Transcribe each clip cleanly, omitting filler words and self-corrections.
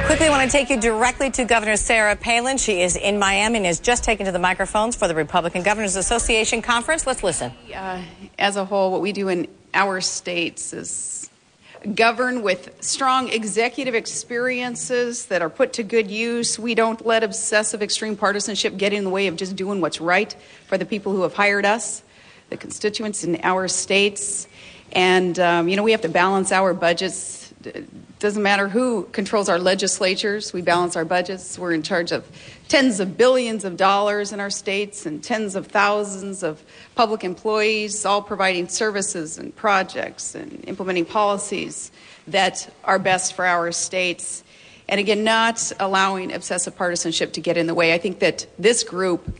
Quickly, I want to take you directly to Governor Sarah Palin. She is in Miami and has just taken to the microphones for the Republican Governors Association conference. Let's listen. As a whole, what we do in our states is govern with strong executive experiences that are put to good use. We don't let obsessive extreme partisanship get in the way of just doing what's right for the people who have hired us, the constituents in our states. And, we have to balance our budgets. It doesn't matter who controls our legislatures. We balance our budgets. We're in charge of tens of billions of dollars in our states and tens of thousands of public employees, all providing services and projects and implementing policies that are best for our states. And again, not allowing obsessive partisanship to get in the way. I think that this group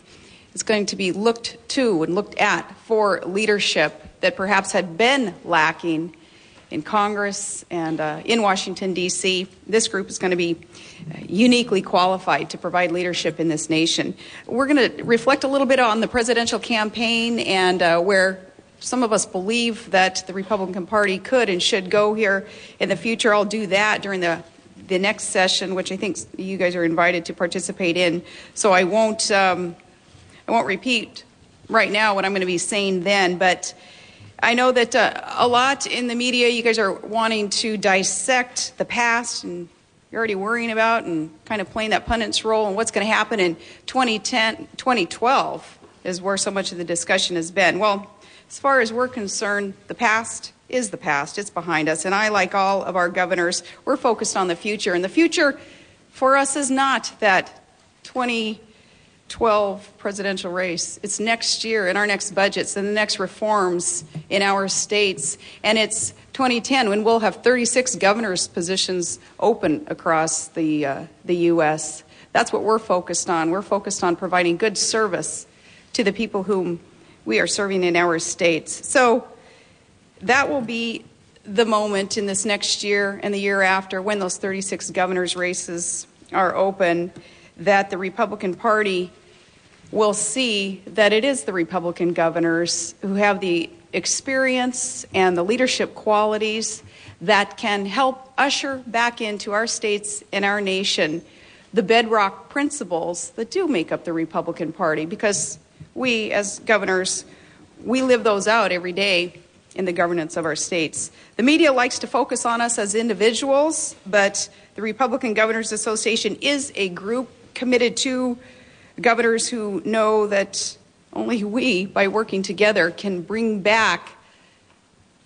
is going to be looked to and looked at for leadership that perhaps had been lacking in Congress and in Washington, D.C. This group is going to be uniquely qualified to provide leadership in this nation. We're going to reflect a little bit on the presidential campaign and where some of us believe that the Republican Party could and should go here in the future. I'll do that during the next session, which I think you guys are invited to participate in. So I won't repeat right now what I'm going to be saying then, but I know that a lot in the media, you guys are wanting to dissect the past, and you're already worrying about and kind of playing that pundit's role and what's going to happen in 2012 is where so much of the discussion has been. Well, as far as we're concerned, the past is the past. It's behind us. And I, like all of our governors, we're focused on the future. And the future for us is not that 2012 presidential race. It's next year in our next budgets and the next reforms in our states. And it's 2010 when we'll have 36 governors' positions open across the U.S. That's what we're focused on. We're focused on providing good service to the people whom we are serving in our states. So that will be the moment in this next year and the year after when those 36 governors' races are open that the Republican Party will see that it is the Republican governors who have the experience and the leadership qualities that can help usher back into our states and our nation the bedrock principles that do make up the Republican Party, because we as governors, we live those out every day in the governance of our states. The media likes to focus on us as individuals, but the Republican Governors Association is a group committed to governors who know that only we, by working together, can bring back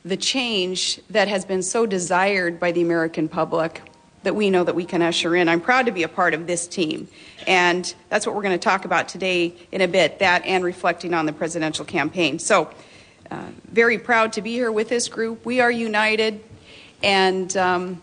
the change that has been so desired by the American public that we know that we can usher in. I'm proud to be a part of this team, and that's what we're going to talk about today in a bit, that and reflecting on the presidential campaign. So, very proud to be here with this group. We are united, and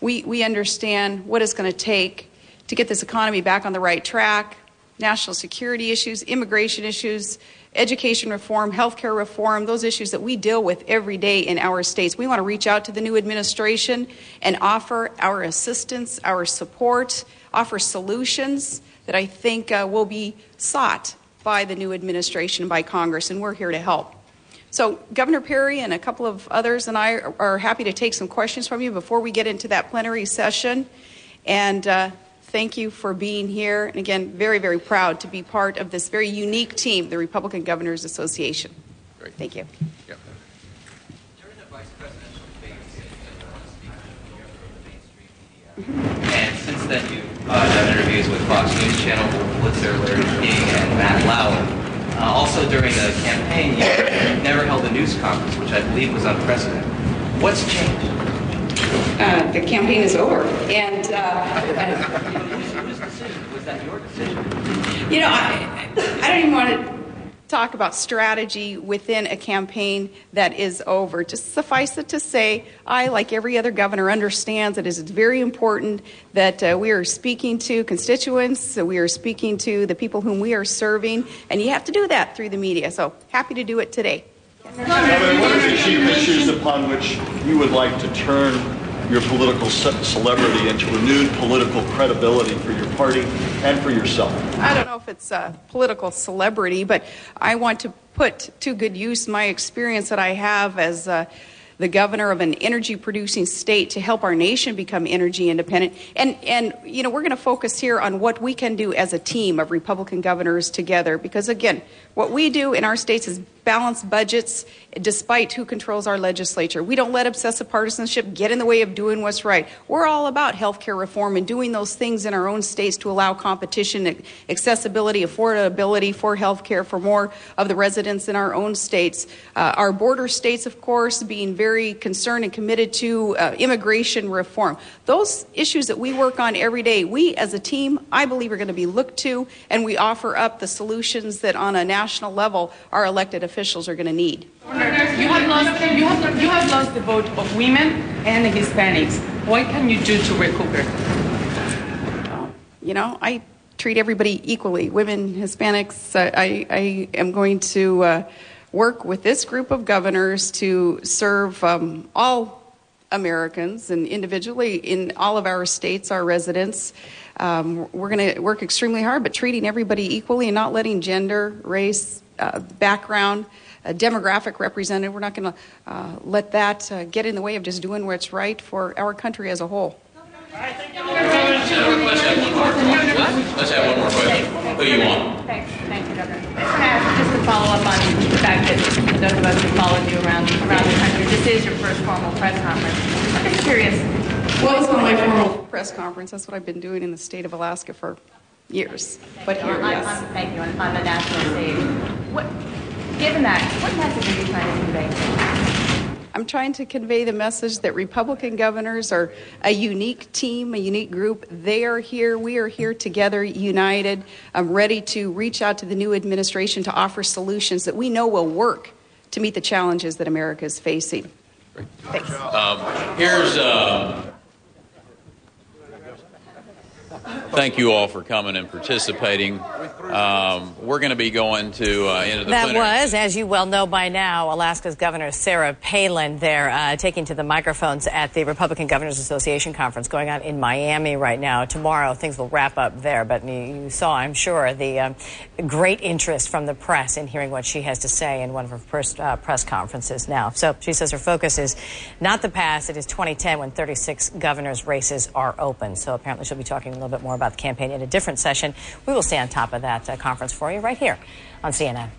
we understand what it's going to take to get this economy back on the right track. National security issues, immigration issues, education reform, healthcare reform, those issues that we deal with every day in our states. We want to reach out to the new administration and offer our assistance, our support, offer solutions that I think will be sought by the new administration and by Congress, and we're here to help. So Governor Perry and a couple of others and I are happy to take some questions from you before we get into that plenary session. And thank you for being here. And again, very, very proud to be part of this very unique team, the Republican Governors Association. Great. Thank you. Yep. During the vice presidential debate, I want to speak to the mainstream media. And since then, you've done interviews with Fox News Channel, Pulitzer, Larry King, and Matt Lauer. Also, during the campaign, you never held a news conference, which I believe was unprecedented. What's changed? The campaign is over, and Whose decision? Was that your decision? I don't even want to talk about strategy within a campaign that is over. Just suffice it to say, I, like every other governor, understands that it is very important that we are speaking to constituents, that we are speaking to the people whom we are serving, and you have to do that through the media. So happy to do it today. What are the chief issues upon which you would like to turn your political celebrity into renewed political credibility for your party and for yourself? I don't know if it's political celebrity, but I want to put to good use my experience that I have as the governor of an energy-producing state to help our nation become energy independent. And you know, we're going to focus here on what we can do as a team of Republican governors together, because, again, what we do in our states is balance budgets despite who controls our legislature. We don't let obsessive partisanship get in the way of doing what's right. We're all about health care reform and doing those things in our own states to allow competition, accessibility, affordability for health care for more of the residents in our own states. Our border states, of course, being very concerned and committed to immigration reform. Those issues that we work on every day, we as a team, I believe, are going to be looked to, and we offer up the solutions that on a national level our elected officials are going to need. You have lost the vote of women and the Hispanics. What can you do to recoup it? You know, I treat everybody equally, women, Hispanics. I am going to work with this group of governors to serve all Americans and individually in all of our states, our residents. We're going to work extremely hard, but treating everybody equally and not letting gender, race, background, demographic represented. We're not going to let that get in the way of just doing what's right for our country as a whole. Let's have one more question. Who do you want? Thank you, Governor. I just want to ask, just to follow up on the fact that those of us who followed you around the country, this is your first formal press conference. I'm just curious. Well, it's not my formal press conference. That's what I've been doing in the state of Alaska for years. But here, yes. Thank you. On the national stage. Given that, what message are you trying to convey? I'm trying to convey the message that Republican governors are a unique team, a unique group. They are here. We are here together, united. I'm ready to reach out to the new administration to offer solutions that we know will work to meet the challenges that America is facing. Thanks. Thank you all for coming and participating. We're going to be going to into the That plenary. was, as you well know by now, Alaska's Governor Sarah Palin there taking to the microphones at the Republican Governors Association conference going on in Miami right now. Tomorrow things will wrap up there, but you saw, I'm sure, the great interest from the press in hearing what she has to say in one of her first press conferences now. So she says her focus is not the past, it is 2010 when 36 governors' races are open. So apparently she'll be talking a little bit more about the campaign in a different session. We will stay on top of that conference for you right here on CNN.